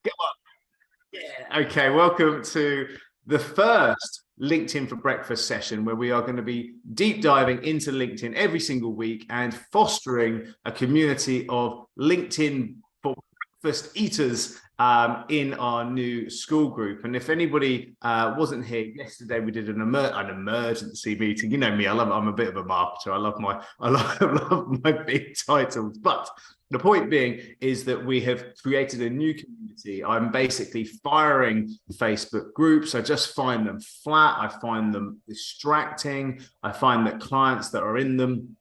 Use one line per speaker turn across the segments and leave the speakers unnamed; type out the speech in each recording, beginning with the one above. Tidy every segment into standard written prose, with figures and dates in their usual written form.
Come on. Yeah. Okay, welcome to the first LinkedIn for Breakfast session, where we are going to be deep diving into LinkedIn every single week and fostering a community of LinkedIn for Breakfast eaters in our new school group. And if anybody wasn't here yesterday, we did an emergency meeting. You know me, I'm a bit of a marketer. I love my big titles, but the point being is that we have created a new community. I'm basically firing Facebook groups. I just find them flat. I find them distracting. I find that clients that are in them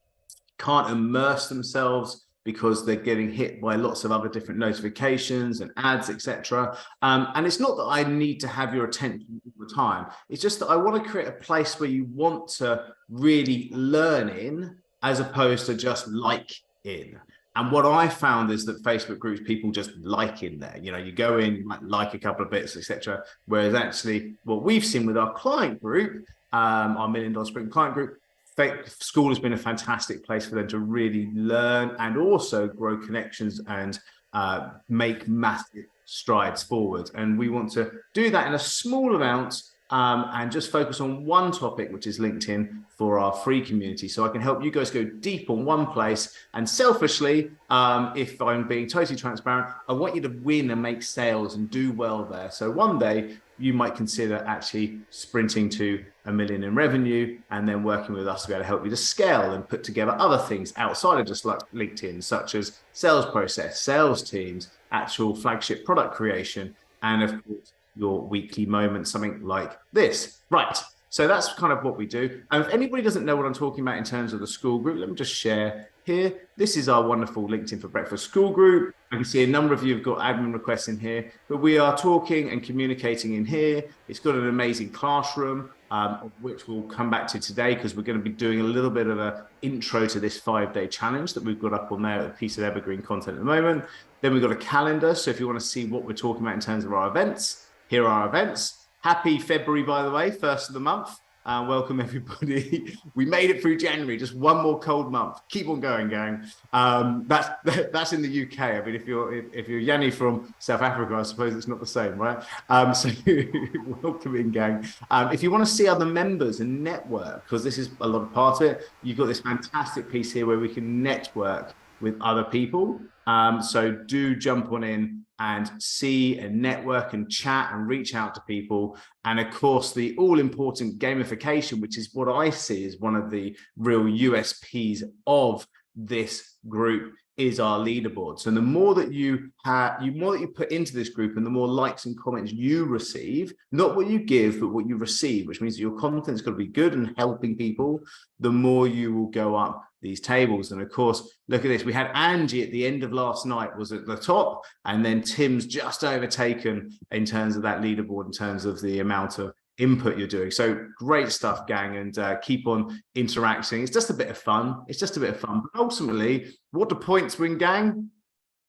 can't immerse themselves because they're getting hit by lots of other different notifications and ads, etc. And it's not that I need to have your attention all the time. It's just that I want to create a place where you want to really learn in, as opposed to just like in. And what I found is that Facebook groups, people just like in there. You know, you go in, you might like a couple of bits, etc. Whereas actually, what we've seen with our client group, our $1 Million Sprint client group, school has been a fantastic place for them to really learn and also grow connections and make massive strides forward. And we want to do that in a small amount and just focus on one topic, which is LinkedIn for our free community. So I can help you guys go deep on one place. And selfishly, if I'm being totally transparent, I want you to win and make sales and do well there. So one day you might consider actually sprinting to $1 million in revenue and then working with us to be able to help you to scale and put together other things outside of just like LinkedIn, such as sales process, sales teams, actual flagship product creation, and of course, your weekly moments, something like this. Right. So that's kind of what we do. And if anybody doesn't know what I'm talking about in terms of the school group, let me just share here. This is our wonderful LinkedIn for Breakfast school group. I can see a number of you have got admin requests in here, but we are talking and communicating in here. It's got an amazing classroom, of which we'll come back to today, because we're going to be doing a little bit of an intro to this 5-day challenge that we've got up on there, a piece of evergreen content at the moment. Then we've got a calendar. So if you want to see what we're talking about in terms of our events, here are our events. Happy February, by the way, first of the month. Welcome, everybody. We made it through January, just one more cold month. Keep on going, gang. That's in the UK. I mean, if you're Yanni from South Africa, I suppose it's not the same, right? So welcome in, gang. If you want to see other members and network, because this is a lot of part of it, you've got this fantastic piece here where we can network with other people. So do jump on in and see and network and chat and reach out to people. And of course, the all-important gamification, which is what I see as one of the real USPs of this group, is our leaderboard. So the more that you put into this group and the more likes and comments you receive, not what you give, but what you receive, which means that your content's got to be good and helping people, the more you will go up these tables. And of course, look at this. We had Angie at the end of last night was at the top, and then Tim's just overtaken in terms of that leaderboard, in terms of the amount of input you're doing. So great stuff, gang, and keep on interacting. It's just a bit of fun. It's just a bit of fun. But ultimately, what do points win, gang?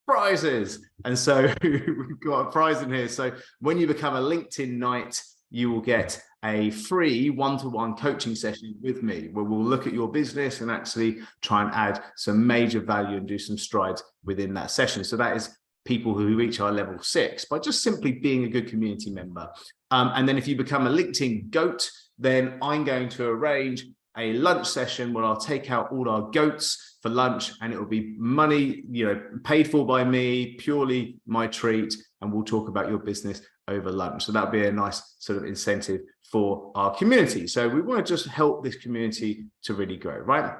Prizes. And so we've got a prize in here. So when you become a LinkedIn Knight, you will get a free one-to-one coaching session with me, where we'll look at your business and actually try and add some major value and do some strides within that session. So that is people who reach our level 6 by just simply being a good community member. And then if you become a LinkedIn GOAT, then I'm going to arrange a lunch session where I'll take out all our goats for lunch, and it will be money, paid for by me, purely my treat. And we'll talk about your business over lunch. So that'll be a nice sort of incentive for our community. So we want to just help this community to really grow, right?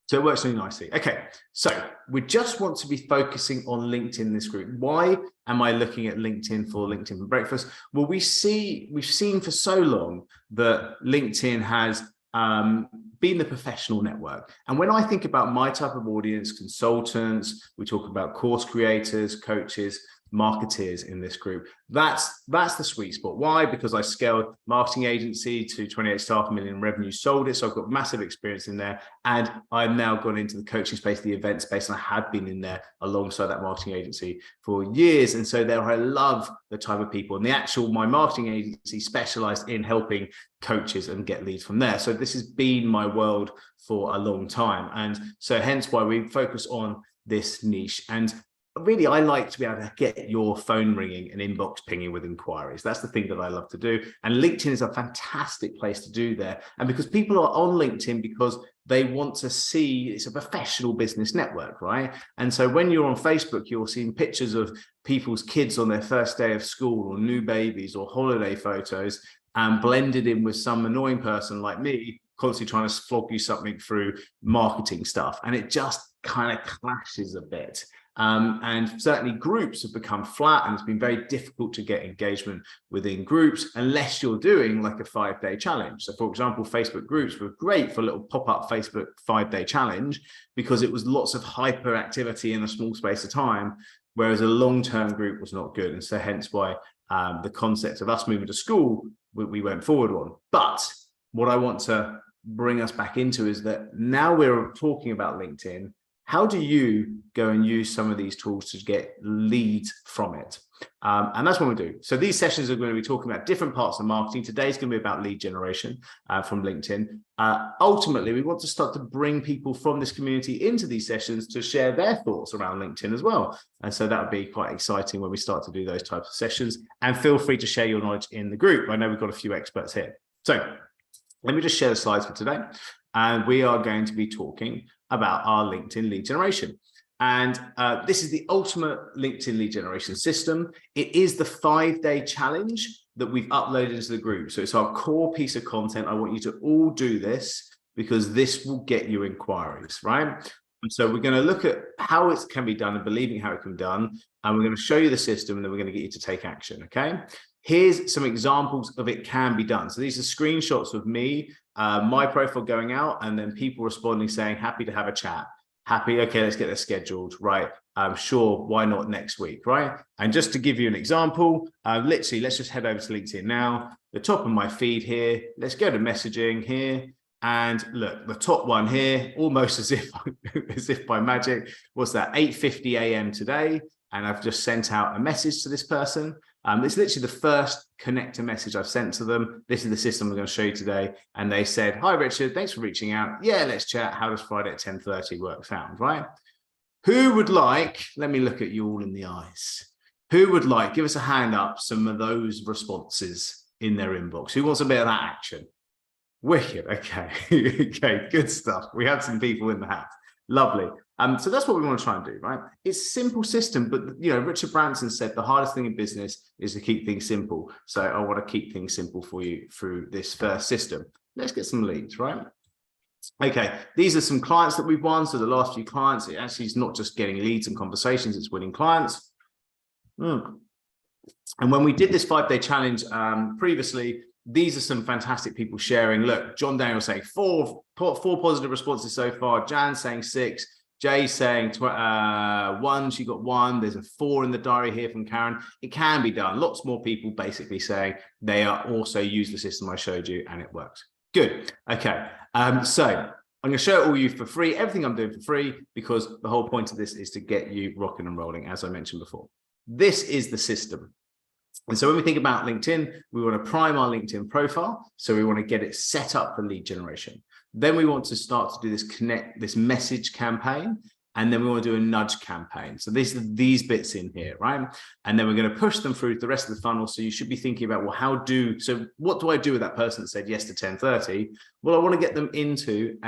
So it works really nicely. Okay, so we just want to be focusing on LinkedIn in this group. Why am I looking at LinkedIn for Breakfast? Well, we've seen for so long that LinkedIn has been the professional network. And when I think about my type of audience, consultants, we talk about course creators, coaches, marketeers in this group. That's the sweet spot. Why? Because I scaled marketing agency to 28 staff, $1 million in revenue, sold it. So I've got massive experience in there. And I've now gone into the coaching space, the event space, and I have been in there alongside that marketing agency for years. And so there I love the type of people. And my marketing agency specialized in helping coaches and get leads from there. So this has been my world for a long time. And so hence why we focus on this niche. And really, I like to be able to get your phone ringing and inbox pinging with inquiries. That's the thing that I love to do. And LinkedIn is a fantastic place to do that. And because people are on LinkedIn because they want to see, it's a professional business network, right? And so when you're on Facebook, you're seeing pictures of people's kids on their first day of school, or new babies, or holiday photos, and blended in with some annoying person like me, constantly trying to flog you something through marketing stuff. And it just kind of clashes a bit. And certainly groups have become flat, and it's been very difficult to get engagement within groups unless you're doing like a 5-day challenge. So for example, Facebook groups were great for a little pop-up Facebook 5-day challenge because it was lots of hyperactivity in a small space of time, whereas a long-term group was not good. And so hence why the concept of us moving to school, we went forward on. But what I want to bring us back into is that now we're talking about LinkedIn, how do you go and use some of these tools to get leads from it? And that's what we do. So these sessions are going to be talking about different parts of marketing. Today's going to be about lead generation from LinkedIn. Ultimately, we want to start to bring people from this community into these sessions to share their thoughts around LinkedIn as well. And so that would be quite exciting when we start to do those types of sessions. And feel free to share your knowledge in the group. I know we've got a few experts here. So let me just share the slides for today. And we are going to be talking about our LinkedIn lead generation. And this is the ultimate LinkedIn lead generation system. It is the 5-day challenge that we've uploaded into the group. So it's our core piece of content. I want you to all do this because this will get you inquiries, right? And so we're going to look at how it can be done and believing how it can be done. And we're going to show you the system, and then we're going to get you to take action, okay? Here's some examples of it can be done. So these are screenshots of me, my profile going out, and then people responding saying, happy to have a chat. Happy, okay, let's get this scheduled, right? Sure, why not next week, right? And just to give you an example, literally, let's just head over to LinkedIn now. The top of my feed here, let's go to messaging here. And look, the top one here, almost as if by magic, what's that, 8:50 a.m. today. And I've just sent out a message to this person. It's literally the first connector message I've sent to them. This is the system I'm going to show you today. And they said, hi, Richard, thanks for reaching out. Yeah, let's chat. How does Friday at 10:30 work sound, right? Who would like, let me look at you all in the eyes. Who would like, give us a hand up, some of those responses in their inbox? Who wants a bit of that action? Wicked, okay. Okay, good stuff. We had some people in the hat. Lovely. So that's what we want to try and do, right? It's a simple system, but you know, Richard Branson said the hardest thing in business is to keep things simple. So I want to keep things simple for you through this first system. Let's get some leads, right? Okay, these are some clients that we've won. So the last few clients, it actually is not just getting leads and conversations, it's winning clients. And when we did this 5-day challenge previously, these are some fantastic people sharing. Look, John Daniel saying four positive responses so far. Jan saying 6. Jay saying 1, she got 1. There's a 4 in the diary here from Karen. It can be done. Lots more people basically saying they are also use the system I showed you and it works. Good. Okay. So I'm going to show it all you for free. Everything I'm doing for free, because the whole point of this is to get you rocking and rolling, as I mentioned before. This is the system. And so when we think about LinkedIn, we want to prime our LinkedIn profile. So we want to get it set up for lead generation. Then we want to start to do this message campaign. And then we want to do a nudge campaign. So these bits in here, right? And then we're going to push them through the rest of the funnel. So you should be thinking about, well, what do I do with that person that said yes to 10:30? Well, I want to get them into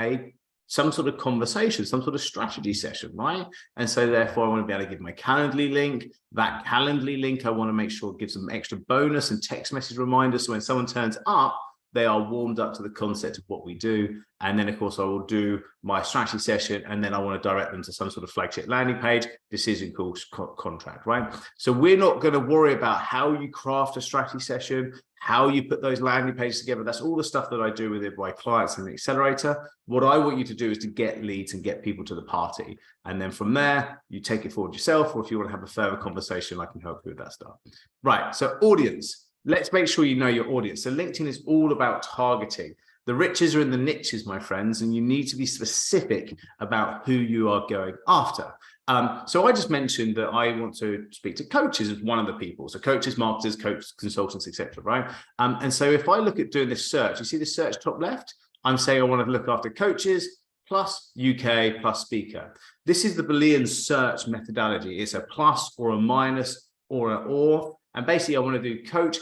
some sort of conversation, some sort of strategy session, right? And so therefore I want to be able to give my Calendly link. That Calendly link, I want to make sure it gives them extra bonus and text message reminders. So when someone turns up, they are warmed up to the concept of what we do. And then of course I will do my strategy session, and then I want to direct them to some sort of flagship landing page, decision call, contract, right? So we're not going to worry about how you craft a strategy session, how you put those landing pages together. That's all the stuff that I do with my clients in the accelerator. What I want you to do is to get leads and get people to the party. And then from there, you take it forward yourself, or if you want to have a further conversation, I can help you with that stuff. Right, so audience. Let's make sure you know your audience. So LinkedIn is all about targeting. The riches are in the niches, my friends, and you need to be specific about who you are going after. So I just mentioned that I want to speak to coaches as one of the people. So coaches, marketers, coaches, consultants, etc. Right? And so if I look at doing this search, you see the search top left? I'm saying I want to look after coaches, plus UK plus speaker. This is the Boolean search methodology. It's a plus or a minus or an or. And basically I want to do coach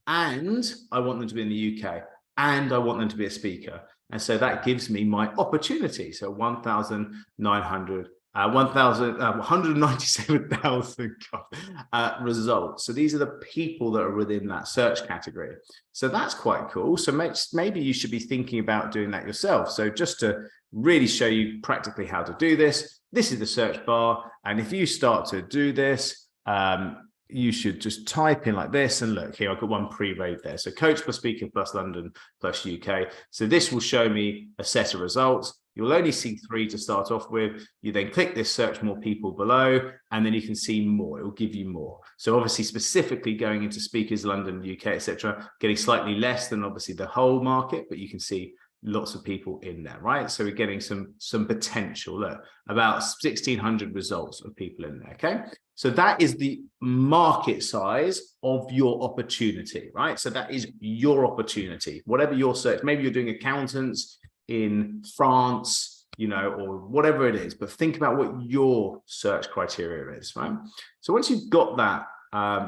and I want them to be in the UK and I want them to be a speaker. And so that gives me my opportunity. So 197,000 results. So these are the people that are within that search category. So that's quite cool. So maybe you should be thinking about doing that yourself. So just to really show you practically how to do this, this is the search bar. And if you start to do this, you should just type in like this, and look here, I've got one pre-made there. So coach plus speaker plus London plus UK. So this will show me a set of results. You'll only see 3 to start off with. You then click this search more people below, and then you can see more. It will give you more. So obviously specifically going into speakers, London, UK, etc., getting slightly less than obviously the whole market, but you can see lots of people in there, right? So we're getting some potential. Look, about 1,600 results of people in there, okay? So that is the market size of your opportunity, right? So that is your opportunity. Whatever your search, maybe you're doing accountants in France, you know, or whatever it is, but think about what your search criteria is, right? So once you've got that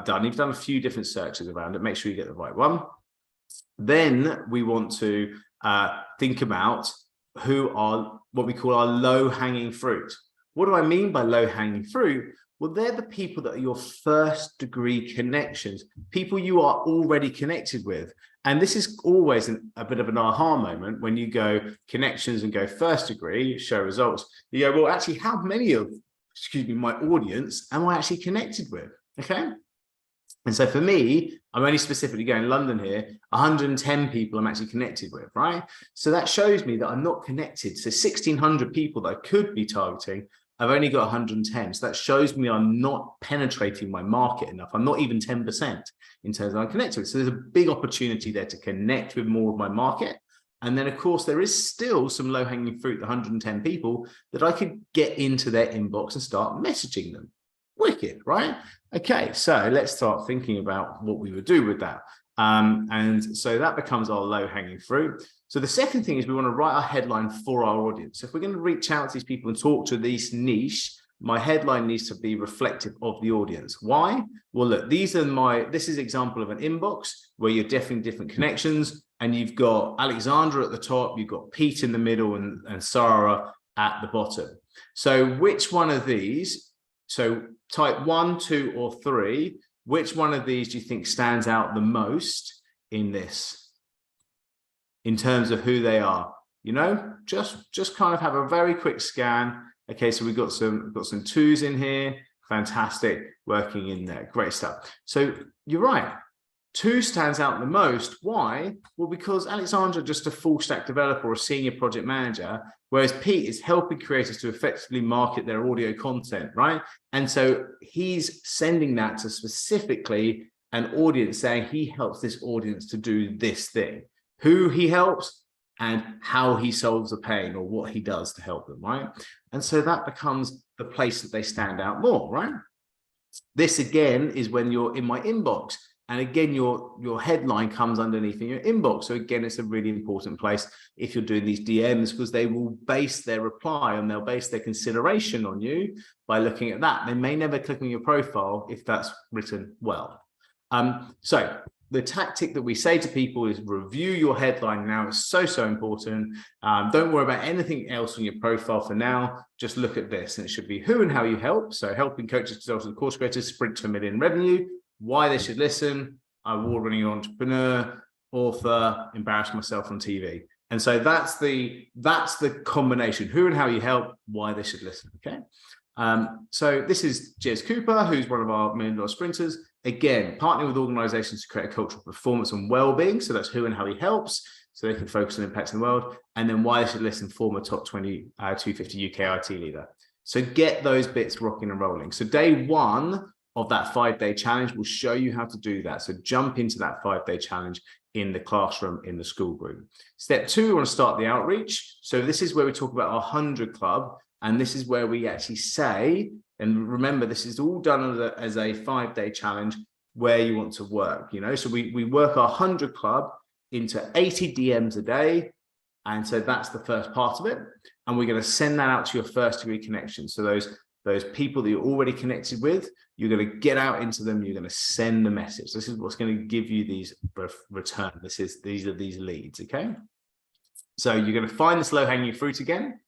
done, you've done a few different searches around it, make sure you get the right one. Then we want to think about who are what we call our low-hanging fruit. What do I mean by low-hanging fruit? Well, they're the people that are your first degree connections, people you are already connected with. And this is always a bit of an aha moment when you go connections and go first degree, show results. You go, well, actually, how many of, my audience am I actually connected with? Okay. And so for me, I'm only specifically going London here, 110 people I'm actually connected with, right? So that shows me that I'm not connected. So 1,600 people that I could be targeting, I've only got 110. So that shows me I'm not penetrating my market enough. I'm not even 10% in terms of I'm connected with. So there's a big opportunity there to connect with more of my market. And then, of course, there is still some low-hanging fruit, the 110 people that I could get into their inbox and start messaging them. Wicked, right? Okay, so let's start thinking about what we would do with that. And so that becomes our low-hanging fruit. So the second thing is we want to write our headline for our audience. So if we're going to reach out to these people and talk to this niche, my headline needs to be reflective of the audience. Why? Well, look, this is example of an inbox where you're different connections, and you've got Alexandra at the top, you've got Pete in the middle, and Sarah at the bottom. So which one of these, so type 1, 2, or 3, which one of these do you think stands out the most in this? In terms of who they are, you know, just kind of have a very quick scan. Okay, so we've got some 2s in here. Fantastic, working in there. Great stuff. So you're right. 2 stands out the most. Why? Well, because Alexandra just a full stack developer or a senior project manager, whereas Pete is helping creators to effectively market their audio content, right? And so he's sending that to specifically an audience, saying he helps this audience to do this thing. Who he helps and how he solves a pain, or what he does to help them, right? And so that becomes the place that they stand out more, right? This again is when you're in my inbox, and again your headline comes underneath in your inbox. So again, it's a really important place if you're doing these DMs, because they will base their reply and they'll base their consideration on you by looking at that. They may never click on your profile if that's written well. So the tactic that we say to people is review your headline now. It's so important. Don't worry about anything else on your profile for now. Just look at this, and it should be who and how you help. So helping coaches, consultants, and course creators sprint to $1 million revenue, why they should listen, award-winning entrepreneur, author, embarrass myself on TV. And so that's the combination, who and how you help, why they should listen, okay? So this is Jez Cooper, who's one of our $1 million sprinters. Again, partnering with organizations to create a culture of performance and well-being. So that's who and how he helps, so they can focus on impacting the world. And then why they should listen, former top 20 250 UK IT leader. So get those bits rocking and rolling. So day 1 of that 5-day challenge will show you how to do that. So jump into that 5-day challenge in the classroom, in the school group. Step 2, we want to start the outreach. So this is where we talk about our 100 Club. And this is where we actually say, and remember, this is all done as a 5-day challenge where you want to work, you know? So we work our 100 Club into 80 DMs a day, And so that's the first part of it. And we're going to send that out to your first degree connections. So those people that you're already connected with, you're going to get out into them. You're going to send the message. This is what's going to give you these return. These are these leads. Okay. So you're going to find this low hanging fruit again.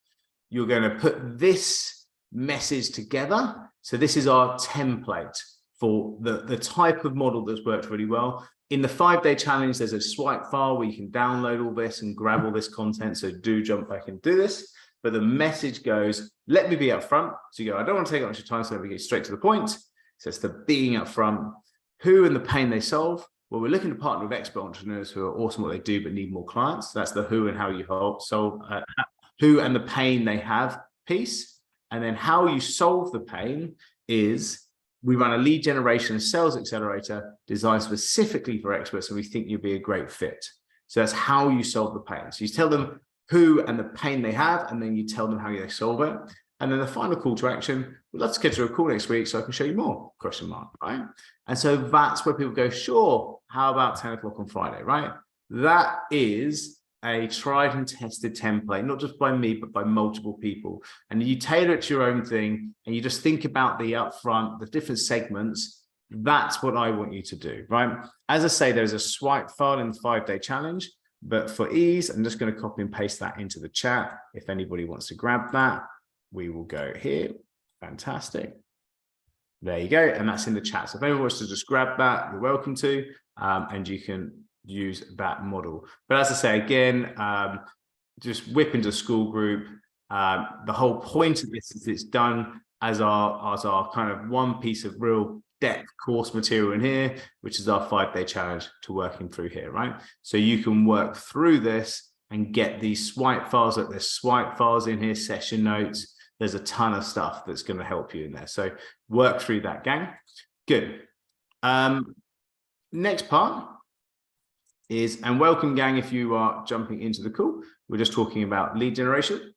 You're going to put this message together. So this is our template for the type of model that's worked really well. In the 5-day challenge, there's a swipe file where you can download all this and grab all this content. So do jump back and do this. But the message goes, let me be upfront. So you go, I don't want to take up much time, so let me get straight to the point. So it's the being upfront. Who and the pain they solve. Well, we're looking to partner with expert entrepreneurs who are awesome at what they do, but need more clients. That's the who and how you solve, who and the pain they have piece. And then how you solve the pain is we run a lead generation and sales accelerator designed specifically for experts, and we think you'd be a great fit. So that's how you solve the pain. So you tell them who and the pain they have, and then you tell them how they solve it. And then the final call to action, we'd love to schedule a call next week so I can show you more, ? Right? And so that's where people go, sure, how about 10 o'clock on Friday, right? That is a tried and tested template, not just by me, but by multiple people. And you tailor it to your own thing, and you just think about the upfront, the different segments. That's what I want you to do, right? As I say, there's a swipe file in the 5-day challenge, but for ease, I'm just going to copy and paste that into the chat. If anybody wants to grab that, we will go here. Fantastic. There you go. And that's in the chat. So if anyone wants to just grab that, you're welcome to, and you can use that model. But as I say, again, just whip into the school group. The whole point of this is it's done as our kind of one piece of real depth course material in here, which is our 5-day challenge to working through here, right? So you can work through this and get these swipe files. Like there's swipe files in here, session notes. There's a ton of stuff that's going to help you in there. So work through that, gang. Good. Next part is, and welcome, gang, if you are jumping into the call. We're just talking about lead generation.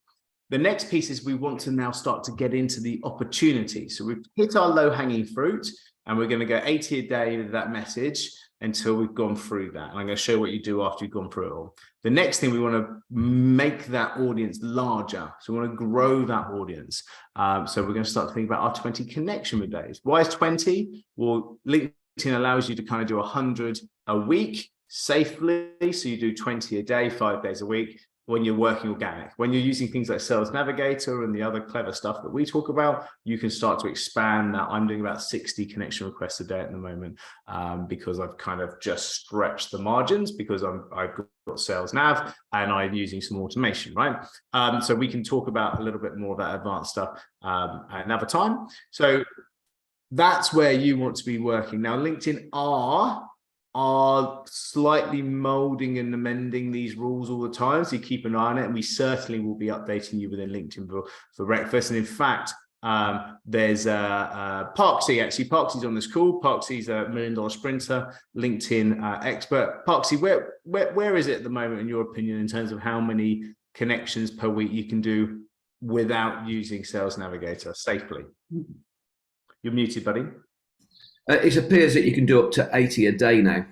The next piece is we want to now start to get into the opportunity. So we've hit our low-hanging fruit, and we're going to go 80 a day with that message until we've gone through that. And I'm going to show you what you do after you've gone through it all. The next thing, we want to make that audience larger. So we want to grow that audience. So we're going to start to think about our 20 connection with days. Why is 20? Well, LinkedIn allows you to kind of do 100 a week safely. So you do 20 a day, 5 days a week. When you're working organic, when you're using things like Sales Navigator and the other clever stuff that we talk about, you can start to expand that. I'm doing about 60 connection requests a day at the moment because I've kind of just stretched the margins because I've got Sales Nav and I'm using some automation, right? So we can talk about a little bit more of that advanced stuff another time. So that's where you want to be working. Now, LinkedIn are slightly molding and amending these rules all the time, so you keep an eye on it, and we certainly will be updating you within LinkedIn for breakfast. And in fact, there's Parksy. Actually, Parksy's on this call. Parksy's a $1 million sprinter, LinkedIn expert. Parksy, where is it at the moment, in your opinion, in terms of how many connections per week you can do without using Sales Navigator safely? You're muted, buddy.
It appears that you can do up to 80 a day now.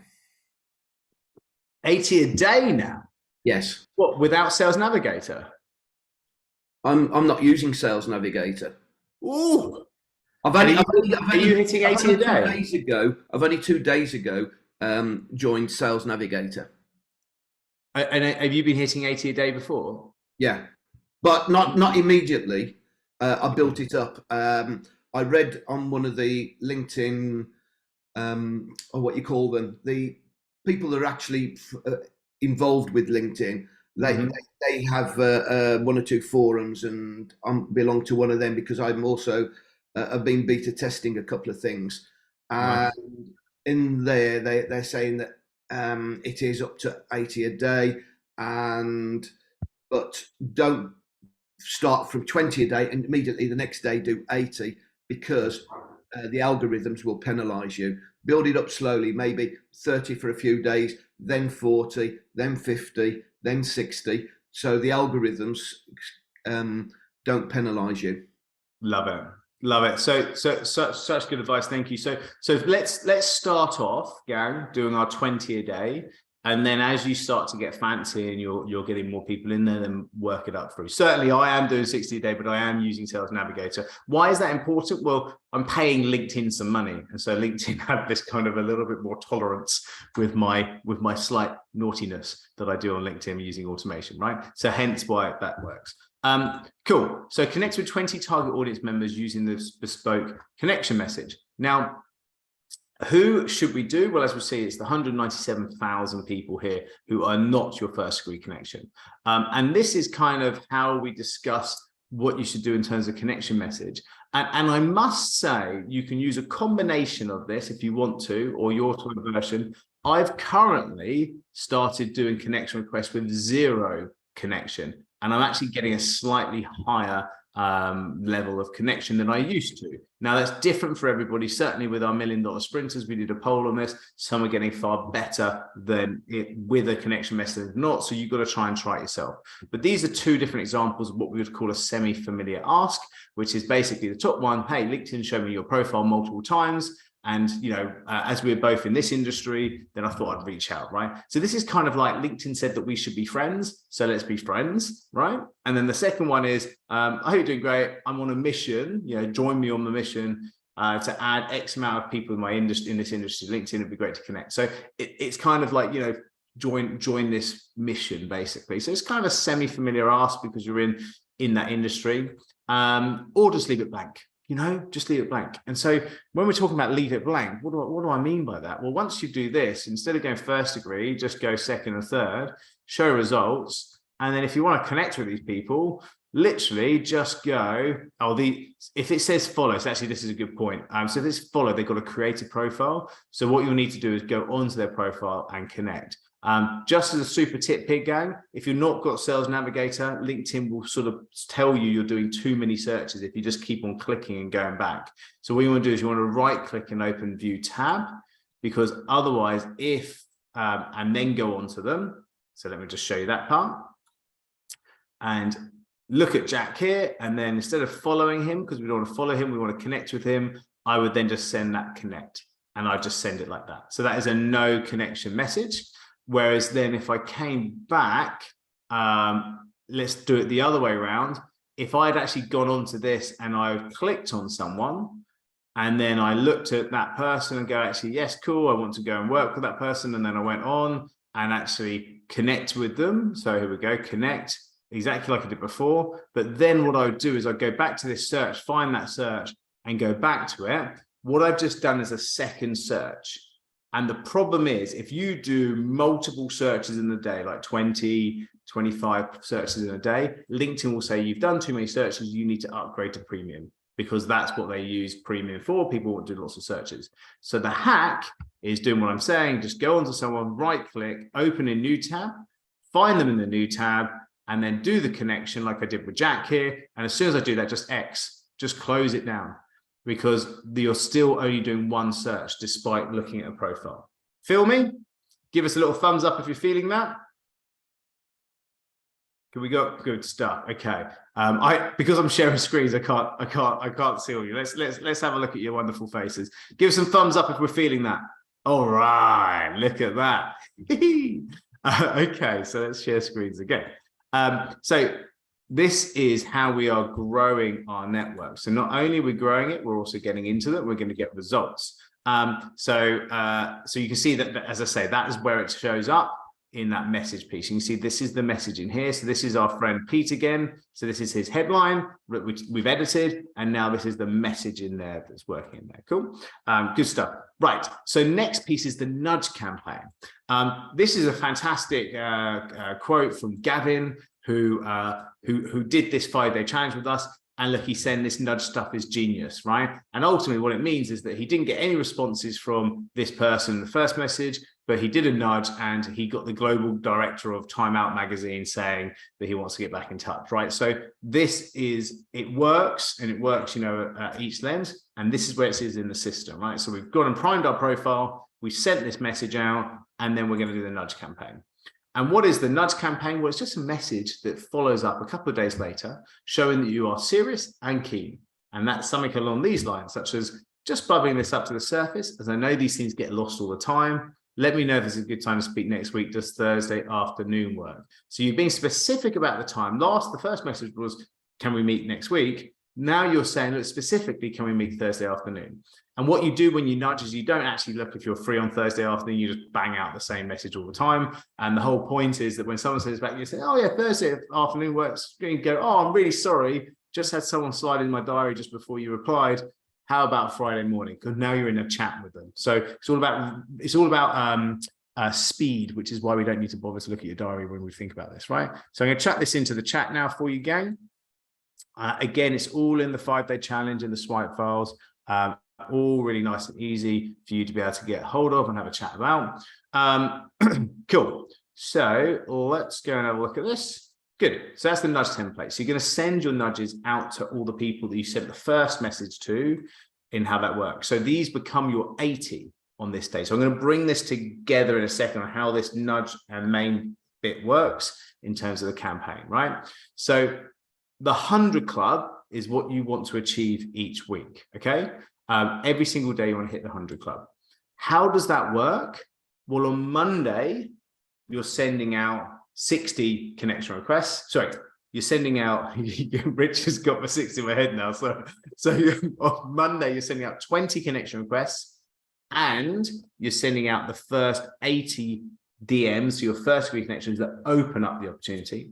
80 a day now?
Yes.
What, without Sales Navigator?
I'm not using Sales Navigator.
Ooh.
Are
you hitting 80 a day?
I've only 2 days ago joined Sales Navigator.
And have you been hitting 80 a day before?
Yeah, but not immediately. I built it up. I read on one of the LinkedIn, or what you call them, the people that are actually involved with LinkedIn. They have 1 or 2 forums, and I belong to one of them because I'm also I've been beta testing a couple of things.
Nice.
And in there, they're saying that it is up to 80 a day, but don't start from 20 a day and immediately the next day do 80. Because the algorithms will penalize you. Build it up slowly, maybe 30 for a few days, then 40, then 50, then 60. So the algorithms don't penalize you.
Love it. Love it. So such good advice. Thank you. So let's start off, gang, doing our 20 a day. And then as you start to get fancy and you're getting more people in there, then work it up through. Certainly I am doing 60 a day, but I am using Sales Navigator. Why is that important? Well, I'm paying LinkedIn some money. And so LinkedIn have this kind of a little bit more tolerance with my slight naughtiness that I do on LinkedIn using automation, right? So hence why that works. Cool. So connect with 20 target audience members using this bespoke connection message. Now, who should we do? Well, as we see, it's the 197,000 people here who are not your first degree connection. And this is kind of how we discuss what you should do in terms of connection message. And I must say, you can use a combination of this if you want to, or your sort of version. I've currently started doing connection requests with 0 connection, and I'm actually getting a slightly higher level of connection than I used to. Now that's different for everybody. Certainly with our $1 million sprinters, we did a poll on this. Some are getting far better than it with a connection message than not. So you've got to try it yourself. But these are 2 different examples of what we would call a semi-familiar ask, which is basically the top one. Hey, LinkedIn showed me your profile multiple times. And, you know, as we're both in this industry, then I thought I'd reach out, right? So this is kind of like LinkedIn said that we should be friends. So let's be friends, right? And then the second one is, I hope you're doing great. I'm on a mission, you know, join me on the mission to add X amount of people in my industry, in this industry. LinkedIn, it'd be great to connect. So it's kind of like, you know, join this mission basically. So it's kind of a semi-familiar ask because you're in that industry, or just leave it blank. You know, just leave it blank. And so when we're talking about leave it blank, what do I mean by that? Well, once you do this, instead of going first degree, just go second and third, show results. And then if you want to connect with these people, literally just go, if it says follow, so actually this is a good point. So if it's follow, they've got to create a profile. So what you'll need to do is go onto their profile and connect. Just as a super tip, Pig Gang, if you've not got Sales Navigator, LinkedIn will sort of tell you you're doing too many searches if you just keep on clicking and going back. So what you want to do is you want to right click and open View tab, because otherwise and then go on to them. So let me just show you that part. And look at Jack here. And then instead of following him, because we don't want to follow him, we want to connect with him, I would then just send that connect. And I just send it like that. So that is a no connection message. Whereas then if I came back, let's do it the other way around. If I'd actually gone onto this and I clicked on someone, and then I looked at that person and go, actually, yes, cool, I want to go and work with that person. And then I went on and actually connect with them. So here we go, connect, exactly like I did before. But then what I would do is I'd go back to this search, find that search and go back to it. What I've just done is a second search. And the problem is, if you do multiple searches in a day, like 20, 25 searches in a day, LinkedIn will say you've done too many searches, you need to upgrade to premium, because that's what they use premium for. People want to do lots of searches. So the hack is doing what I'm saying, just go onto someone, right click, open a new tab, find them in the new tab, and then do the connection like I did with Jack here. And as soon as I do that, just close it down, because you're still only doing one search despite looking at a profile. Feel me? Give us a little thumbs up if you're feeling that. Can we go? Good stuff. Okay. Because I'm sharing screens, I can't see all you. Let's have a look at your wonderful faces. Give us some thumbs up if we're feeling that. All right, look at that. Okay, so let's share screens again. So this is how we are growing our network. So not only are we growing it, we're also getting into it. We're going to get results. So you can see that, as I say, that is where it shows up in that message piece. You can see this is the message in here. So this is our friend Pete again. So this is his headline, which we've edited. And now this is the message in there that's working in there. Cool. Good stuff. Right. So next piece is the nudge campaign. This is a fantastic quote from Gavin, who did this 5-day challenge with us. And look, he's saying this nudge stuff is genius, right? And ultimately what it means is that he didn't get any responses from this person in the first message, but he did a nudge and he got the global director of Time Out magazine saying that he wants to get back in touch, right? So it works, and it works, you know, at each lens. And this is where it is in the system, right? So we've gone and primed our profile, we sent this message out, and then we're going to do the nudge campaign. And what is the nudge campaign? Well, it's just a message that follows up a couple of days later, showing that you are serious and keen. And that's something along these lines, such as just bubbling this up to the surface, as I know these things get lost all the time. Let me know if it's a good time to speak next week. Does Thursday afternoon work? So you've been specific about the time. The first message was, can we meet next week? Now you're saying, look, specifically, can we meet Thursday afternoon? And what you do when you nudge is you don't actually look if you're free on Thursday afternoon, you just bang out the same message all the time. And the whole point is that when someone says back, you say, oh yeah, Thursday afternoon works. You go, oh, I'm really sorry. Just had someone slide in my diary just before you replied. How about Friday morning? Because now you're in a chat with them. So it's all about speed, which is why we don't need to bother to look at your diary when we think about this, right? So I'm going to chuck this into the chat now for you, gang. Again, it's all in the 5-day challenge in the swipe files. All really nice and easy for you to be able to get hold of and have a chat about. Cool. So let's go and have a look at this. Good. So that's the nudge template. So you're going to send your nudges out to all the people that you sent the first message to in how that works. So these become your 80 on this day. So I'm going to bring this together in a second on how this nudge and main bit works in terms of the campaign, right? So the 100 club is what you want to achieve each week, okay? Every single day you want to hit the 100 club. How does that work? Well, on Monday, you're sending out 60 connection requests. Sorry, you're sending out, Rich has got my 60 in my head now. So on Monday, you're sending out 20 connection requests and you're sending out the first 80 DMs, so your first degree connections that open up the opportunity.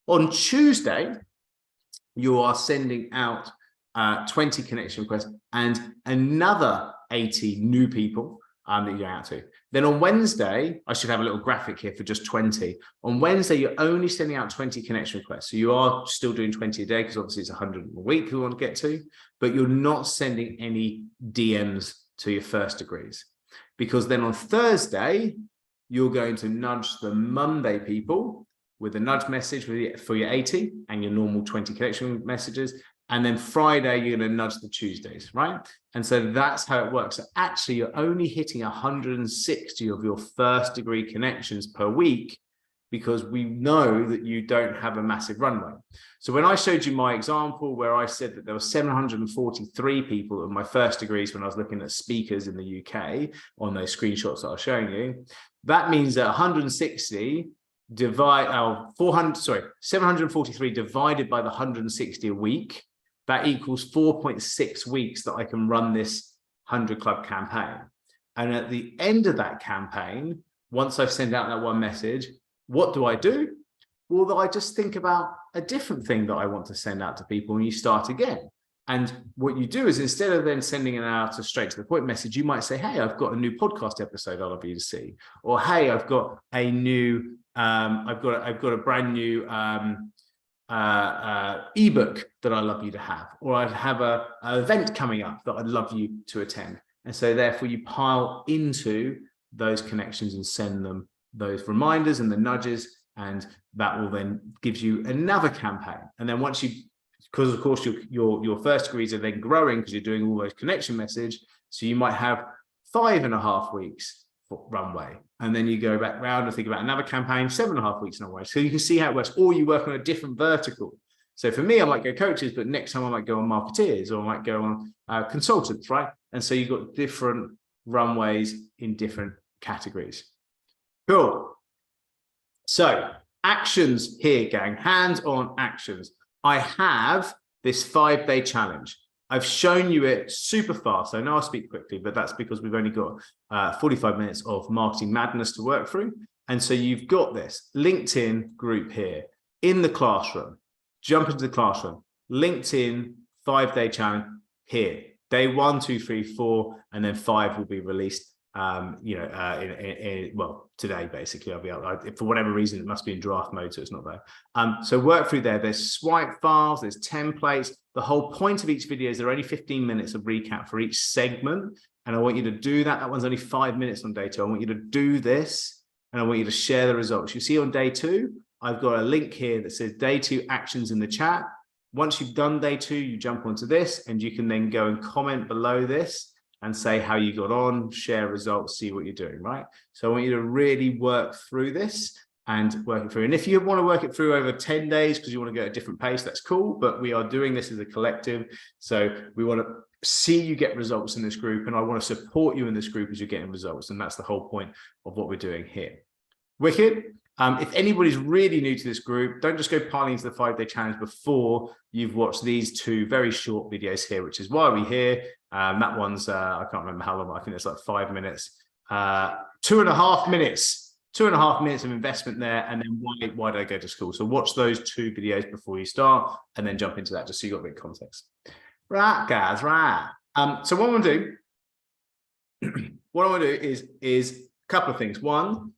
On Tuesday, you are sending out 20 connection requests and another 80 new people that you're out to. Then on Wednesday, I should have a little graphic here for just 20. On Wednesday, you're only sending out 20 connection requests. So you are still doing 20 a day because obviously it's 100 a week we want to get to, but you're not sending any DMs to your first degrees. Because then on Thursday, you're going to nudge the Monday people with a nudge message for your 80 and your normal 20 connection messages. And then Friday, you're going to nudge the Tuesdays, right? And so that's how it works. So actually, you're only hitting 160 of your first degree connections per week because we know that you don't have a massive runway. So when I showed you my example where I said that there were 743 people of my first degrees when I was looking at speakers in the UK on those screenshots that I was showing you, that means that 743 divided by the 160 a week, that equals 4.6 weeks that I can run this 100 club campaign. And at the end of that campaign, once I've sent out that one message, what do? Well, I just think about a different thing that I want to send out to people and you start again. And what you do is instead of then sending it out a straight to the point message, you might say, hey, I've got a new podcast episode I'd love you to see. Or, hey, I've got a new, I've got a brand new ebook that I'd love you to have, or I'd have an event coming up that I'd love you to attend. And so therefore you pile into those connections and send them those reminders and the nudges, and that will then give you another campaign. And then once you, because of course your first degrees are then growing because you're doing all those connection message, so you might have 5.5 weeks runway, and then you go back round and think about another campaign, 7.5 weeks in a way. So you can see how it works, or you work on a different vertical. So for me, I might go coaches, but next time I might go on marketeers, or I might go on consultants, right? And so you've got different runways in different categories. Cool. So actions here, gang, hands-on actions. I have this 5-day challenge. I've shown you it super fast. I know I speak quickly, but that's because we've only got 45 minutes of marketing madness to work through. And so you've got this LinkedIn group here in the classroom. Jump into the classroom. LinkedIn 5-day challenge here. Day 1, 2, 3, 4, and then 5 will be released. Well, today basically I'll be out. For whatever reason, it must be in draft mode, so it's not there. So work through there. There's swipe files, there's templates. The whole point of each video is there are only 15 minutes of recap for each segment, and I want you to do that. That one's only 5 minutes on day 2. I want you to do this, and I want you to share the results. You see on day 2, I've got a link here that says day 2 actions in the chat. Once you've done day 2, you jump onto this, and you can then go and comment below this and say how you got on, share results, see what you're doing, right? So I want you to really work through this and work it through. And if you want to work it through over 10 days because you want to go at a different pace, that's cool, but we are doing this as a collective. So we want to see you get results in this group, and I want to support you in this group as you're getting results. And that's the whole point of what we're doing here. Wicked. If anybody's really new to this group, don't just go piling into the 5-day challenge before you've watched these 2 very short videos here, which is why we're here. That one's, I can't remember how long, I think it's like 5 minutes, 2.5 minutes, 2.5 minutes of investment there. And then why did I go to school? So watch those 2 videos before you start, and then jump into that just so you got a bit of context. Right, guys, right. So what I want to do, is a couple of things. One,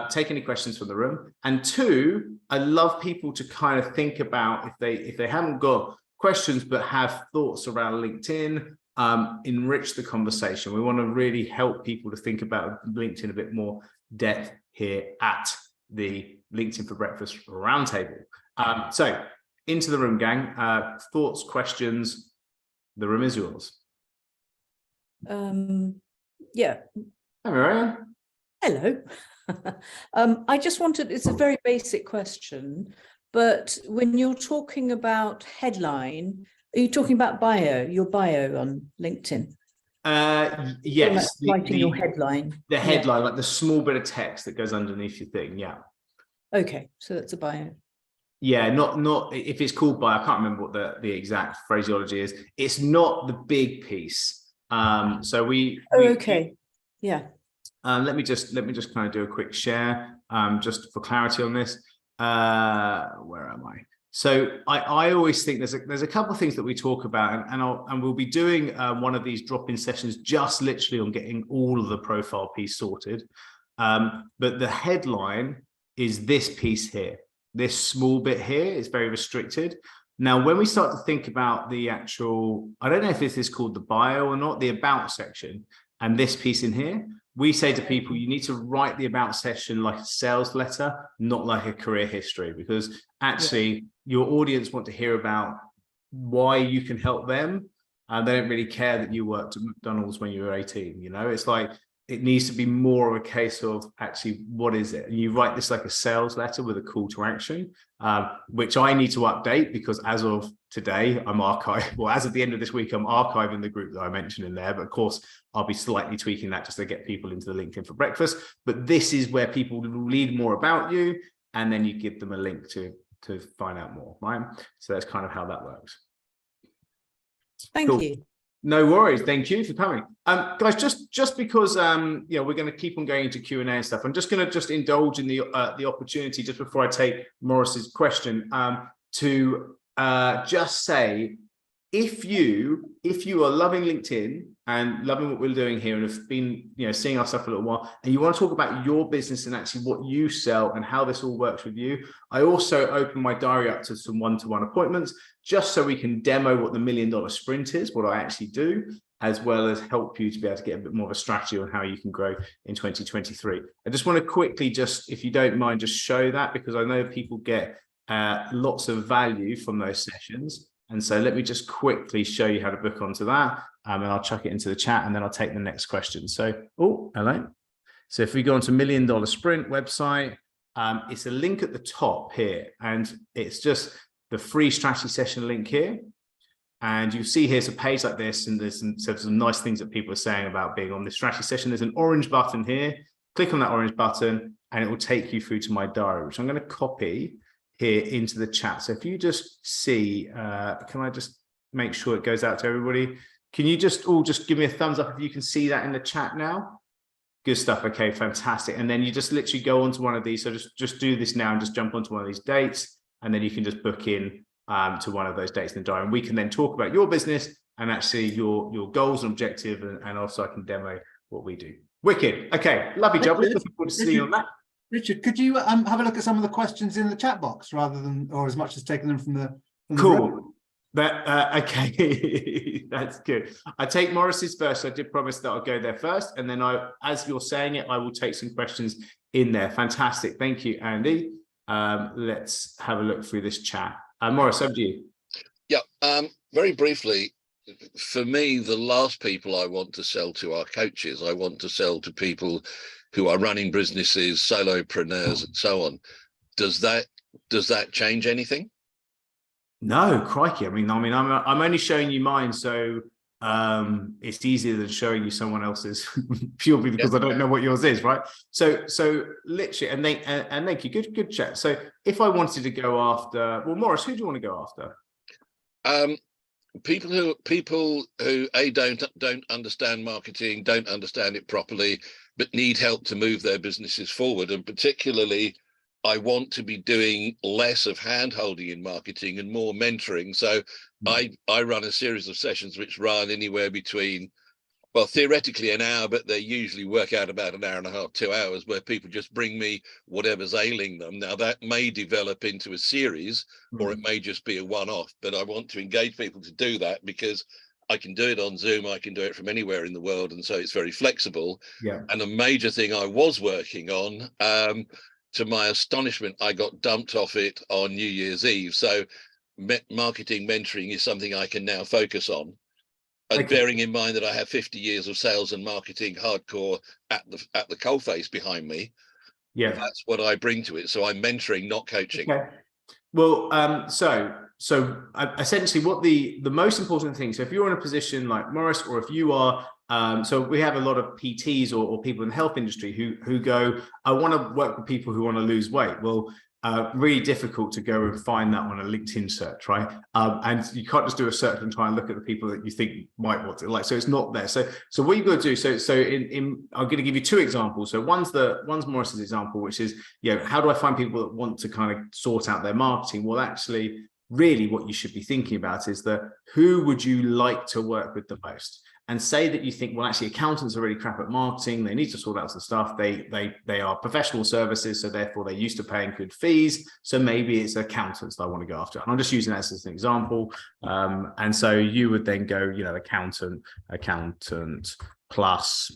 take any questions from the room, and 2, I love people to kind of think about if they haven't got questions but have thoughts around LinkedIn, enrich the conversation. We want to really help people to think about LinkedIn a bit more depth here at the LinkedIn for Breakfast Roundtable. So into the room, gang. Thoughts, questions. The room is yours.
Yeah.
Hi, Marianne.
Hello. I just wanted, it's a very basic question, but when you're talking about headline, are you talking about your bio on LinkedIn?
Yes.
Writing your headline.
The headline, like the small bit of text that goes underneath your thing. Yeah.
Okay, so that's a bio.
Yeah, not if it's called bio, I can't remember what the exact phraseology is. It's not the big piece. So
okay. Yeah.
Let me just kind of do a quick share, just for clarity on this. Where am I? So I always think there's a couple of things that we talk about, and we'll be doing one of these drop-in sessions just literally on getting all of the profile piece sorted. But the headline is this piece here. This small bit here is very restricted. Now, when we start to think about the actual, I don't know if this is called the bio or not, the about section, and this piece in here, we say to people, you need to write the about section like a sales letter, not like a career history, because actually your audience want to hear about why you can help them. And they don't really care that you worked at McDonald's when you were 18. You know, it's like, it needs to be more of a case of actually, what is it? And you write this like a sales letter with a call to action, which I need to update because as of today, I'm archiving. Well, as of the end of this week, I'm archiving the group that I mentioned in there. But of course, I'll be slightly tweaking that just to get people into the LinkedIn for Breakfast. But this is where people read more about you, and then you give them a link to find out more, right? So that's kind of how that works.
Thank you.
No worries. Thank you for coming. Guys, just because we're going to keep on going into Q&A and stuff, I'm just going to indulge in the opportunity just before I take Morris's question to just say, if you are loving LinkedIn and loving what we're doing here and have been seeing our stuff for a little while, and you want to talk about your business and actually what you sell and how this all works with you, I also open my diary up to some one-to-one appointments just so we can demo what the $1 million sprint is, what I actually do, as well as help you to be able to get a bit more of a strategy on how you can grow in 2023. I just want to quickly just, if you don't mind, just show that, because I know people get lots of value from those sessions. And so let me just quickly show you how to book onto that, and I'll chuck it into the chat, and then I'll take the next question. So, oh, hello. So if we go onto $1 Million Sprint website, it's a link at the top here, and it's just the free strategy session link here. And you see here's a page like this, and there's some nice things that people are saying about being on this strategy session. There's an orange button here. Click on that orange button, and it will take you through to my diary, which I'm going to copy here into the chat. So if you just see, can I just make sure it goes out to everybody? Can you just all just give me a thumbs up if you can see that in the chat now? Good stuff. Okay, fantastic. And then you just literally go onto one of these. So just do this now and just jump onto one of these dates, and then you can just book in to one of those dates in the diary. And we can then talk about your business and actually your goals and objective, and also I can demo what we do. Wicked. Okay, lovely job. Looking forward to seeing you on that.
Richard, could you have a look at some of the questions in the chat box rather than, or as much as taking them from the
cool.
room?
Okay, that's good. I take Morris's first. I did promise that I'll go there first, and then as you're saying it, I will take some questions in there. Fantastic. Thank you, Andy. Let's have a look through this chat. Morris, over to you.
Yeah, very briefly, for me, the last people I want to sell to are coaches. I want to sell to people who are running businesses, solopreneurs, and so on. Does that change anything?
No, crikey. I mean, I'm only showing you mine. So it's easier than showing you someone else's purely because I don't know what yours is, right? So literally, and thank you, good chat. So if I wanted to go after, well, Maurice, who do you want to go after?
People who don't understand marketing, don't understand it properly, but need help to move their businesses forward. And particularly, I want to be doing less of hand-holding in marketing and more mentoring. So I run a series of sessions which run anywhere between, well, theoretically an hour, but they usually work out about an hour and a half, 2 hours, where people just bring me whatever's ailing them. Now that may develop into a series, or it may just be a one-off, but I want to engage people to do that because I can do it on Zoom, I can do it from anywhere in the world, and so it's very flexible.
Yeah.
And a major thing I was working on, to my astonishment, I got dumped off it on New Year's Eve. So marketing mentoring is something I can now focus on. And bearing in mind that I have 50 years of sales and marketing hardcore at the coalface behind me, that's what I bring to it. So I'm mentoring, not coaching.
Okay. Well, so essentially, what the most important thing. So if you're in a position like Maurice, or if you are, so we have a lot of PTs or people in the health industry who go, I want to work with people who want to lose weight. Well, really difficult to go and find that on a LinkedIn search, right? And you can't just do a search and try and look at the people that you think might want to like. So it's not there. So what you've got to do. So I'm going to give you two examples. So one's Maurice's example, which is, how do I find people that want to kind of sort out their marketing? Well, actually, really, what you should be thinking about is who would you like to work with the most? And say that you think, well, actually, accountants are really crap at marketing. They need to sort out some stuff. They are professional services, so therefore they're used to paying good fees. So maybe it's accountants that I want to go after. And I'm just using that as an example. And so you would then go, accountant plus,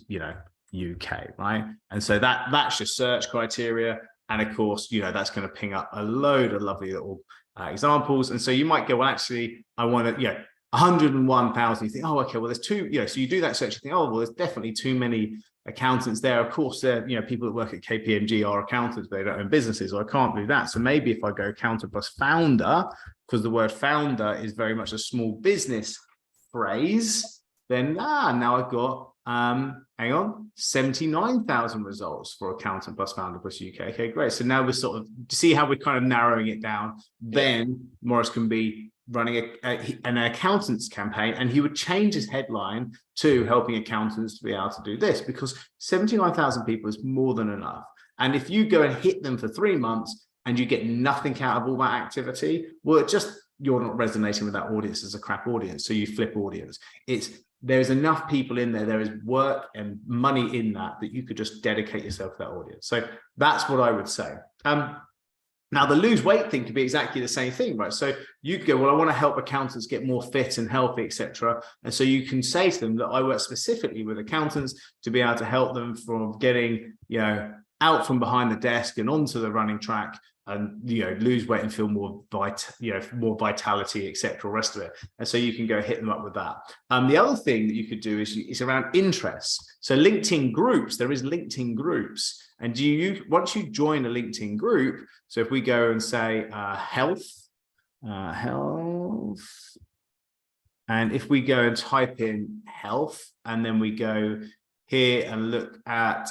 UK, right? And so that's your search criteria. And of course, that's going to ping up a load of lovely little examples. And so you might go, well, actually, I want to, 101,000, you think, oh, okay, well, there's two, so you do that search, you think, oh, well, there's definitely too many accountants there. Of course, there, people that work at KPMG are accountants, but they don't own businesses, so I can't do that. So maybe if I go accountant plus founder, because the word founder is very much a small business phrase, then now I've got, 79,000 results for accountant plus founder plus UK. Okay, great. So now we're sort of, see how we're kind of narrowing it down. Then Maurice can be running an accountant's campaign, and he would change his headline to helping accountants to be able to do this, because 79,000 people is more than enough. And if you go and hit them for 3 months and you get nothing out of all that activity, well, you're not resonating with that audience as a crap audience. So you flip audience. There's enough people in there. There is work and money in that you could just dedicate yourself to that audience. So that's what I would say. Now, the lose weight thing could be exactly the same thing, right? So you could go, well, I want to help accountants get more fit and healthy, etc. And so you can say to them that I work specifically with accountants to be able to help them from getting, out from behind the desk and onto the running track, and lose weight and feel more more vitality, etc. Rest of it. And so you can go hit them up with that. The other thing that you could do is around interests. So LinkedIn groups. There is LinkedIn groups. And once you join a LinkedIn group, so if we go and say health, and if we go and type in health, and then we go here and look at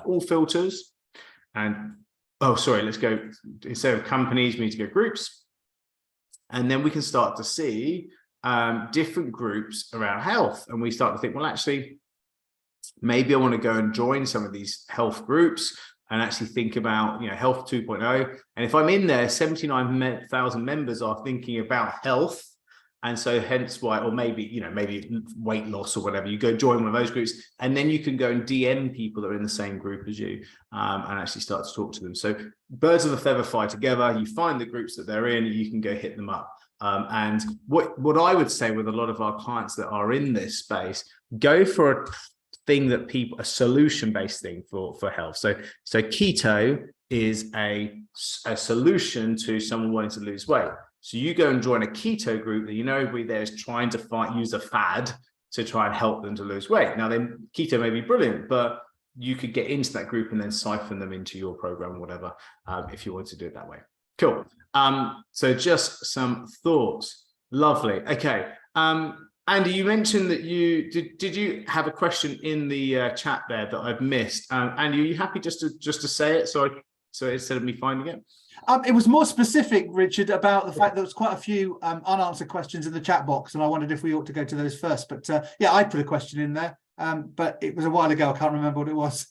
all filters, and let's go, instead of companies, we need to go groups, and then we can start to see different groups around health, and we start to think, well, actually, maybe I want to go and join some of these health groups and actually think about, health 2.0. And if I'm in there, 79,000 members are thinking about health. And so hence why, or maybe weight loss or whatever, you go join one of those groups, and then you can go and DM people that are in the same group as you, and actually start to talk to them. So birds of a feather fly together. You find the groups that they're in, you can go hit them up. And what I would say with a lot of our clients that are in this space, go for a solution-based thing for health. So keto is a solution to someone wanting to lose weight. So you go and join a keto group that everybody there is trying to use a fad to try and help them to lose weight. Now, then keto may be brilliant, but you could get into that group and then siphon them into your program or whatever, if you want to do it that way. Cool. So just some thoughts. Lovely. Okay. Andy, you mentioned that you did you have a question in the chat there that I've missed? Andy, are you happy just to say it? So instead of me finding it.
It was more specific, Richard, about the fact that there was quite a few unanswered questions in the chat box, and I wondered if we ought to go to those first. But yeah, I put a question in there, but it was a while ago. I can't remember what it was.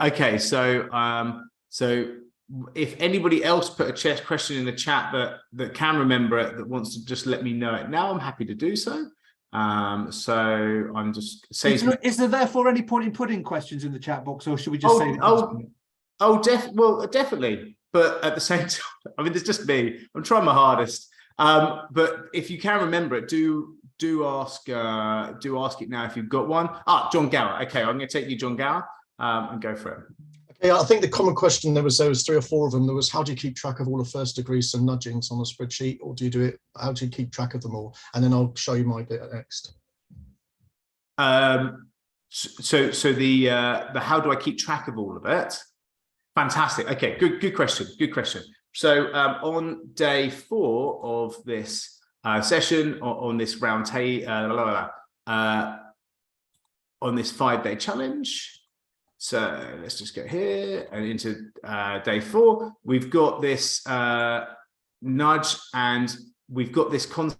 Okay, so if anybody else put a question in the chat that can remember it, that wants to just let me know it now, I'm happy to do so. So I'm just saying.
Is there therefore any point in putting questions in the chat box, or should we just say?
Definitely. But at the same time, I mean, it's just me. I'm trying my hardest. But if you can remember it, do ask it now if you've got one. John Gower. Okay, I'm going to take you, John Gower, and go for it.
Okay, I think the common question there was 3 or 4 of them. There was, how do you keep track of all the first degrees and nudgings on a spreadsheet, or do you do it? How do you keep track of them all? And then I'll show you my bit next.
So the how do I keep track of all of it? Fantastic. Okay, good question. Good question. So on day 4 of this session, on this round table, on this 5-day challenge. So let's just go here and into day 4. We've got this nudge, and we've got this concept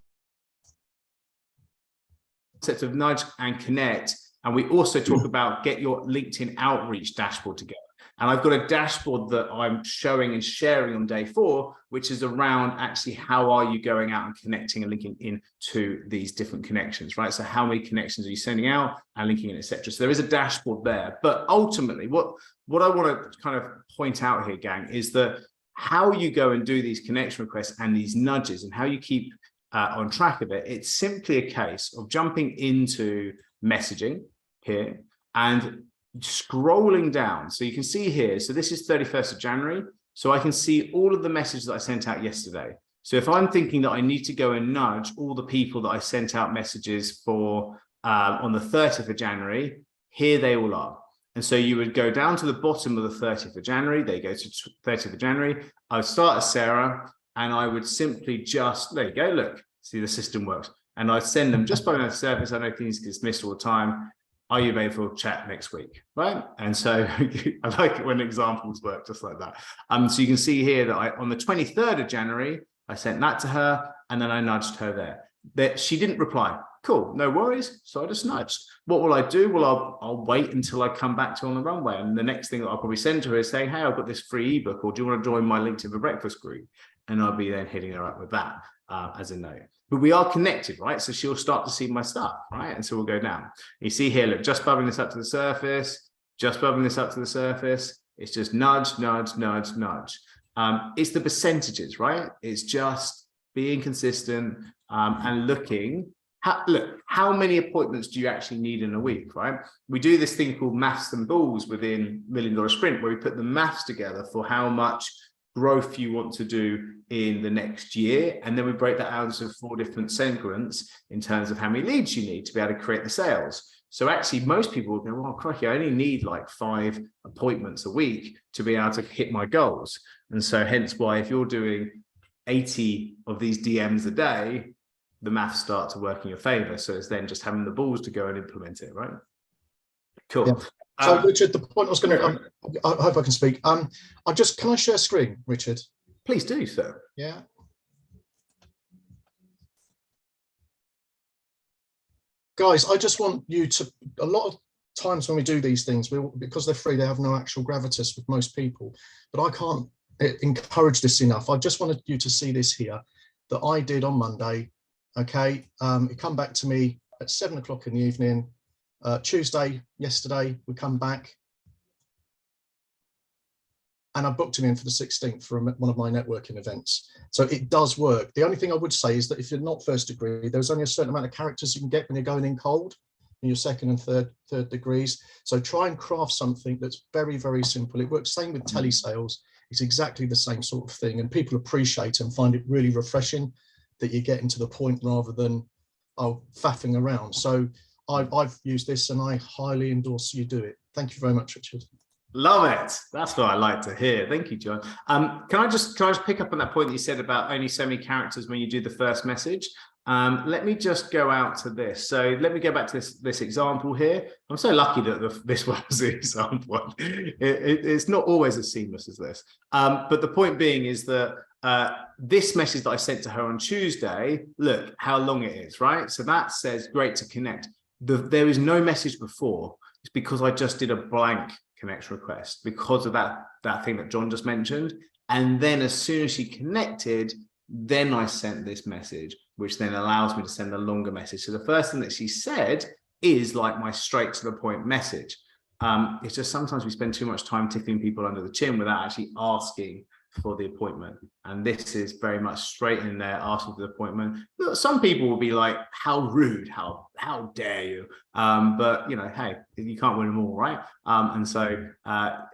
of nudge and connect. And we also talk about get your LinkedIn outreach dashboard together. And I've got a dashboard that I'm showing and sharing on day 4, which is around actually how are you going out and connecting and linking into these different connections, right? So how many connections are you sending out and linking in, etc. So there is a dashboard there. But ultimately, what I want to kind of point out here, gang, is that how you go and do these connection requests and these nudges and how you keep on track of it, it's simply a case of jumping into messaging here and scrolling down. So you can see here, so this is 31st of January. So I can see all of the messages that I sent out yesterday. So if I'm thinking that I need to go and nudge all the people that I sent out messages for on the 30th of January, here they all are. And so you would go down to the bottom of the 30th of January, they go to 30th of January. I would start as Sarah, and I would simply just, there you go, look, see the system works. And I'd send them just by the surface. I know things get dismissed all the time. Are you available for chat next week, right? And so I like it when examples work just like that. So you can see here that on the 23rd of January, I sent that to her, and then I nudged her there. That she didn't reply. Cool, no worries. So I just nudged. What will I do? Well, I'll wait until I come back to on the runway. And the next thing that I'll probably send to her is saying, hey, I've got this free ebook, or do you want to join my LinkedIn for Breakfast group? And I'll be then hitting her up with that as a note. But we are connected, right? So she'll start to see my stuff, right? And so we'll go down. You see here, look, just bubbling this up to the surface, just bubbling this up to the surface. It's just nudge, nudge, nudge, nudge. It's the percentages, right? It's just being consistent and looking. How many appointments do you actually need in a week, right? We do this thing called maths and balls within $1 Million Sprint, where we put the maths together for how much growth you want to do in the next year, and then we break that out into 4 different segments in terms of how many leads you need to be able to create the sales. So actually most people will go, well, crikey, I only need like 5 appointments a week to be able to hit my goals. And so hence why if you're doing 80 of these DMs a day, the maths start to work in your favor. So it's then just having the balls to go and implement it, right? Cool.
Yeah. So Richard, the point I was going to, I hope I can speak. Can I share screen, Richard?
Please do, sir.
Yeah. Guys, I just want you to, a lot of times when we do these things, because they're free, they have no actual gravitas with most people, but I can't encourage this enough. I just wanted you to see this here that I did on Monday. Okay, it come back to me at 7 o'clock in the evening. Tuesday, yesterday, we come back and I booked him in for the 16th for one of my networking events. So it does work. The only thing I would say is that if you're not first degree, there's only a certain amount of characters you can get when you're going in cold in your second and third degrees. So try and craft something that's very, very simple. It works same with telesales. It's exactly the same sort of thing. And people appreciate and find it really refreshing that you're getting to the point rather than faffing around. So I've used this and I highly endorse you do it. Thank you very much, Richard.
Love it. That's what I like to hear. Thank you, John. Can I just pick up on that point that you said about only so many characters when you do the first message? Let me just go out to this. So let me go back to this example here. I'm so lucky that this was the example. It's not always as seamless as this. But the point being is that this message that I sent to her on Tuesday, look how long it is, right? So that says great to connect. There is no message before. It's because I just did a blank connection request because of that thing that John just mentioned. And then as soon as she connected, then I sent this message, which then allows me to send a longer message. So the first thing that she said is like my straight to the point message. It's just sometimes we spend too much time tickling people under the chin without actually asking for the appointment. And this is very much straight in there, asking for the appointment. Some people will be like, how rude, how dare you? But you know, hey, you can't win them all, right? And so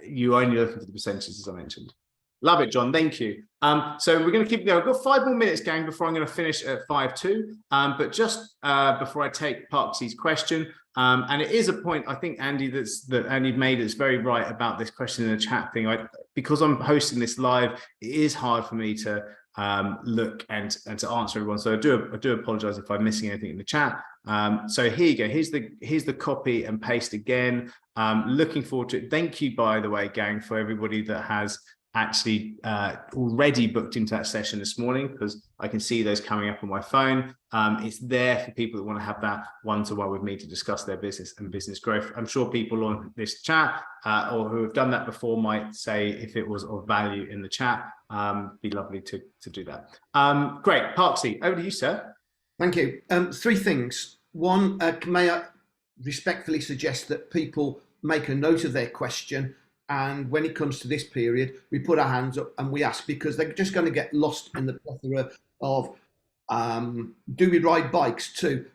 you're only looking for the percentages, as I mentioned. Love it, John. Thank you. So we're going to keep going. I've got 5 more minutes, gang, before I'm going to finish at 5:02. But just before I take Parksy's question, and it is a point I think Andy that Andy made that's very right about this question in the chat thing. Because I'm hosting this live, it is hard for me to look and to answer everyone. So I do apologize if I'm missing anything in the chat. So here you go. Here's the copy and paste again. Looking forward to it. Thank you, by the way, gang, for everybody that has actually already booked into that session this morning, because I can see those coming up on my phone. It's there for people that want to have that one-to-one with me to discuss their business and business growth. I'm sure people on this chat or who have done that before might say if it was of value in the chat. Be lovely to do that. Great. Parksy, over to you, sir.
Thank you. 3 things. One, may I respectfully suggest that people make a note of their question, and when it comes to this period, we put our hands up and we ask, because they're just going to get lost in the plethora of, do we ride bikes too?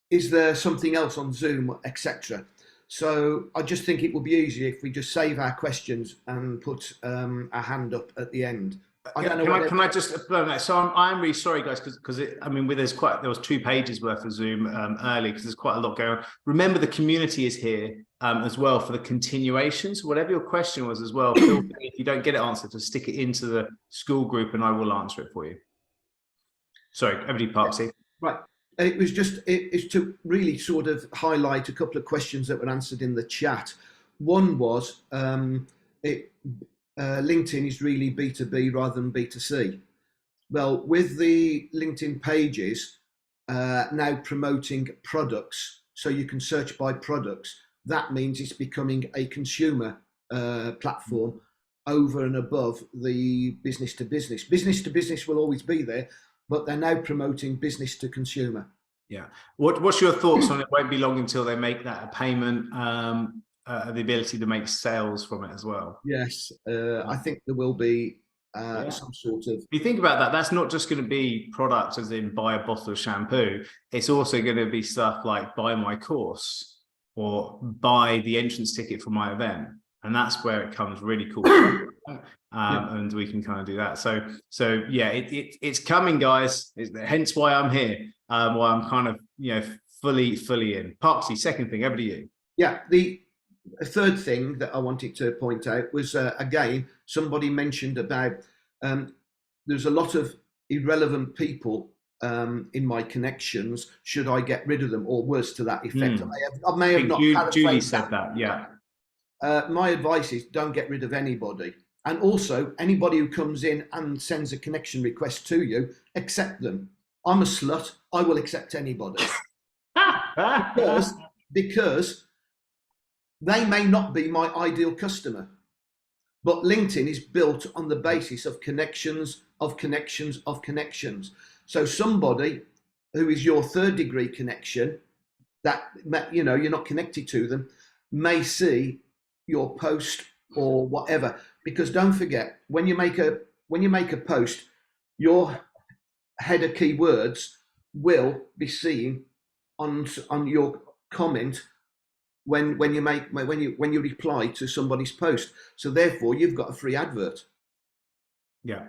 Is there something else on Zoom, etc.? So I just think it would be easier if we just save our questions and put a hand up at the end. I don't know.
Can I just so I'm really sorry, guys, because I mean, there was 2 pages worth of Zoom early, because there's quite a lot going on. Remember, the community is here as well for the continuation. So whatever your question was as well, feel free, if you don't get it answered, to stick it into the school group and I will answer it for you. Sorry, over to you, Parksy.
Right. It was just it's to really sort of highlight a couple of questions that were answered in the chat. One was LinkedIn is really B2B rather than B2C. Well, with the LinkedIn pages now promoting products, so you can search by products, that means it's becoming a consumer platform over and above the business to business. Business to business will always be there, but they're now promoting business to consumer.
Yeah. What's your thoughts on it? Won't be long until they make that a payment, the ability to make sales from it as well?
Yes, I think there will be some sort of...
If you think about that, that's not just going to be products as in buy a bottle of shampoo. It's also going to be stuff like buy my course or buy the entrance ticket for my event. And that's where it comes really cool. And we can kind of do that. So yeah, it's coming, guys. Hence why I'm here. Why I'm kind of, fully in. Parksy, second thing, over to you.
Yeah, the third thing that I wanted to point out was, again, somebody mentioned about there's a lot of irrelevant people in my connections. Should I get rid of them, or worse to that effect? I may have not.
Julie said that, yeah.
My advice is don't get rid of anybody. And also, anybody who comes in and sends a connection request to you, accept them. I'm a slut. I will accept anybody. because they may not be my ideal customer. But LinkedIn is built on the basis of connections, of connections, of connections. So somebody who is your 3rd degree connection, that, you're not connected to them, may see your post or whatever. Because don't forget, when you make a post, your header keywords will be seen on your comment when you reply to somebody's post. So therefore, you've got a free advert.
Yeah.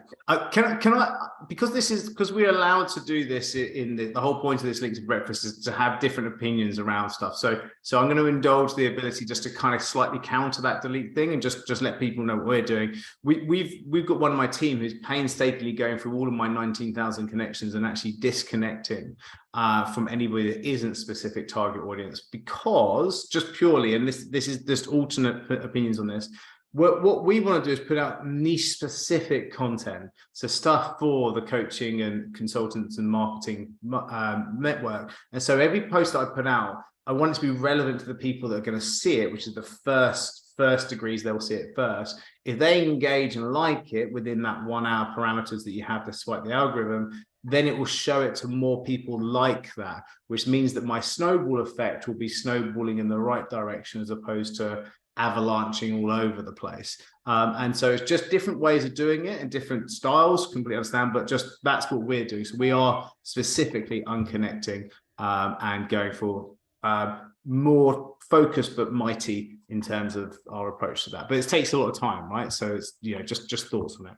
Can I, because we're allowed to do this in the whole point of this LinkedIn breakfast is to have different opinions around stuff. So I'm going to indulge the ability just to kind of slightly counter that delete thing and just let people know what we're doing. We've got one of my team who's painstakingly going through all of my 19,000 connections and actually disconnecting from anybody that isn't specific target audience, because just purely, and this is just alternate opinions on this. What we want to do is put out niche specific content, so stuff for the coaching and consultants and marketing network. And so every post that I put out, I want it to be relevant to the people that are going to see it, which is the first degrees, they'll see it first. If they engage and like it within that 1 hour parameters that you have to swipe the algorithm, then it will show it to more people like that, which means that my snowball effect will be snowballing in the right direction as opposed to avalanching all over the place. And so it's just different ways of doing it and different styles, completely understand, but just that's what we're doing. So we are specifically unconnecting and going for more focused but mighty in terms of our approach to that. But it takes a lot of time, right? So it's, you know, just thoughts on it.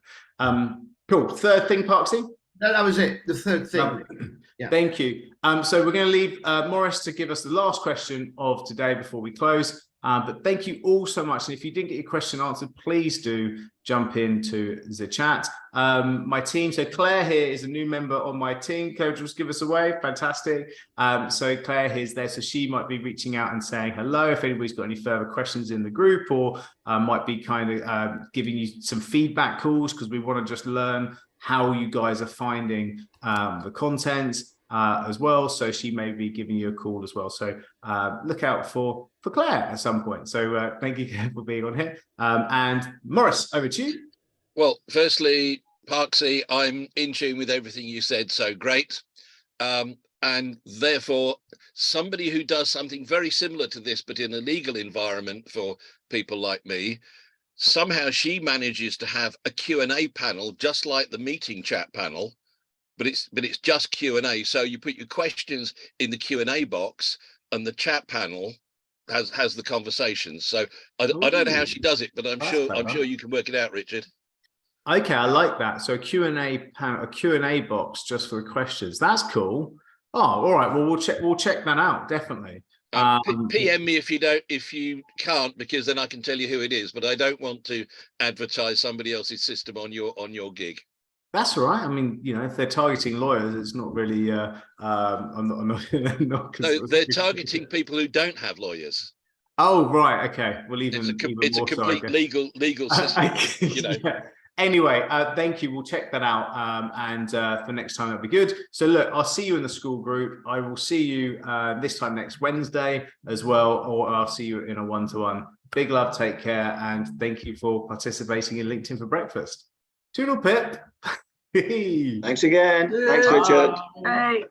Cool. Third thing, Parksy?
No, that was it. The third thing. Yeah.
Thank you. So we're going to leave Maurice to give us the last question of today before we close. But thank you all so much. And if you didn't get your question answered, please do jump into the chat. My team, so Claire here is a new member on my team. Claire, just give us a wave. Fantastic. So Claire is there, so she might be reaching out and saying hello if anybody's got any further questions in the group, or might be kind of giving you some feedback calls, because we want to just learn how you guys are finding the content as well. So she may be giving you a call as well. So look out for Claire at some point. So thank you for being on here. And Maurice, over to you.
Well, firstly, Parksy, I'm in tune with everything you said, so great. And therefore, somebody who does something very similar to this, but in a legal environment for people like me, somehow she manages to have a Q&A panel, just like the meeting chat panel, but it's just Q&A. So you put your questions in the Q&A box, and the chat panel has the conversations. So I don't know how she does it, but I'm sure you can work it out, Richard.
Okay, I like that. So a Q&A box just for the questions. That's cool. Oh, all right. Well, we'll check that out, definitely.
PM me if you can't, because then I can tell you who it is. But I don't want to advertise somebody else's system on your gig.
That's all right. I mean, you know, if they're targeting lawyers, it's not really. I'm not.
No, they're targeting people who don't have lawyers.
Oh, right. Okay. Well, it's a
complete legal system. You know.
Yeah. Anyway, thank you. We'll check that out. And for next time, that'll be good. So look, I'll see you in the school group. I will see you this time next Wednesday as well, or I'll see you in a one-to-one. Big love, take care, and thank you for participating in LinkedIn for Breakfast. Toodle pip.
Thanks again. Thanks, Richard.
Hey.